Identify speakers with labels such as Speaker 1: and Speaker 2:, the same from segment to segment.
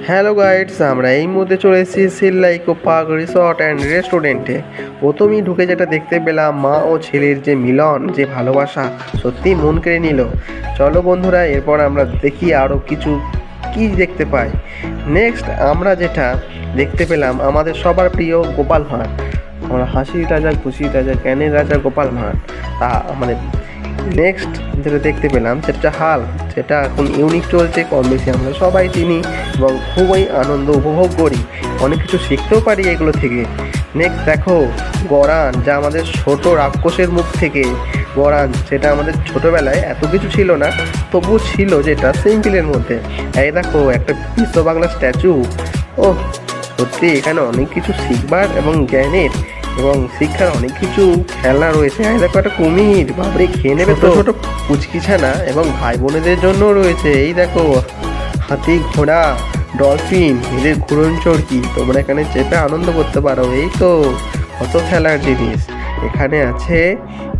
Speaker 1: Hello guides, আমরা এই মুহূর্তে চলে এসেছি সিল্লাইকো পার্ক রিসর্ট অ্যান্ড রেস্টুরেন্টে। প্রথমেই ঢুকে যেটা দেখতে পেলাম, মা ও ছেলের যে মিলন, যে ভালোবাসা, সত্যি মন কেড়ে নিল। চলো বন্ধুরা, এরপর আমরা দেখি আরও কিছু কি দেখতে পাই। নেক্সট আমরা যেটা দেখতে পেলাম, আমাদের সবার প্রিয় গোপাল ভাঁড়। আমরা হাসির রাজা, খুশির রাজা, জ্ঞানের রাজা গোপাল ভাঁড়। তা আমাদের নেক্সট যেটা দেখতে পেলাম সেটা হাল্ক, যেটা এখন ইউনিক চলছে, কম বেশি আমরা সবাই চিনি এবং খুবই আনন্দ উপভোগ করি, অনেক কিছু শিখতেও পারি এগুলো থেকে। নেক্সট দেখো গরান, যা আমাদের ছোট রাক্ষসের মুখ থেকে গরান, সেটা আমাদের ছোটোবেলায় এত কিছু ছিল না, তবুও ছিল যেটা সিম্পলের মধ্যে। এই দেখো একটা বিশ্ব বাংলা স্ট্যাচু। ও সত্যি এখানে অনেক কিছু শিখবার এবং জ্ঞানের এবং শিক্ষার অনেক কিছু খেলনা রয়েছে। এই দেখো একটা কুমির, বাবরে খেয়ে নেবে তো। ছোট পুচকিছানা এবং ভাই বোনেদের জন্য রয়েছে। এই দেখো হাতি, ঘোড়া, ডলফিন, এদের ঘুরন চড়কি, তোমরা এখানে চেপে আনন্দ করতে পারো। এই তো কত খেলার জিনিস এখানে আছে।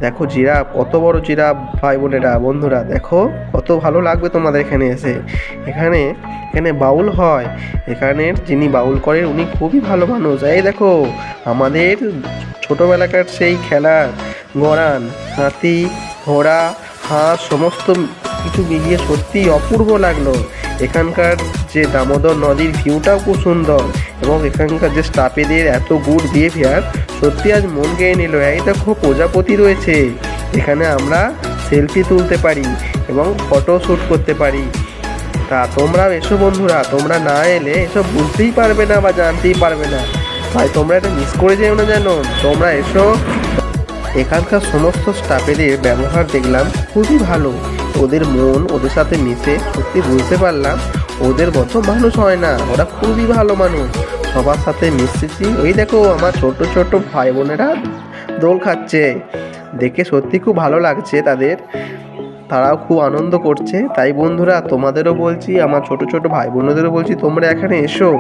Speaker 1: দেখো জিরাফ, কত বড় জিরাফ ভাই বোনেরা, বন্ধুরা দেখো কত ভালো লাগবে তোমাদের এখানে এসে। এখানে এখানে বাউল হয়, এখানের যিনি বাউল করেন উনি খুবই ভালো মানুষ। এই দেখো আমাদের ছোটোবেলাকার সেই খেলার গড়ান, হাতি, ঘোড়া, হাঁস, সমস্ত কিছু মিলিয়ে সত্যিই অপূর্ব লাগলো। এখানকার যে দামোদর নদীর ভিউটাও খুব সুন্দর এবং এখানকার যে স্টাফেদের এত গুড বিহেভিয়ার, সত্যি আজ মন কেড়ে নিল। এই দেখো প্রজাপতি রয়েছে, এখানে আমরা সেলফি তুলতে পারি এবং ফটো শ্যুট করতে পারি। তা তোমরাও এসো বন্ধুরা, তোমরা না এলে এসব বুঝতেই পারবে না বা জানতেই পারবে না। ভাই তোমরা এটা মিস করে যেও না যেন, তোমরা এসো। এখানকার সমস্ত স্টাফেদের ব্যবহার দেখলাম খুবই ভালো, ওদের মন, ওদের সাথে মিশে সত্যি বুঝতে পারলাম ওদের মতো মানুষ হয় না, ওরা খুবই ভালো মানুষ। সবার সাথে মিশেছি। ওই দেখো আমার ছোট ছোট ভাই বোনেরা দোল খাচ্ছে, দেখে সত্যি খুব ভালো লাগছে তাদের, তারাও খুব আনন্দ করছে। তাই বন্ধুরা তোমাদেরও বলছি, আমার ছোট ছোট ভাই বোনেদেরও বলছি, তোমরা এখানে এসো।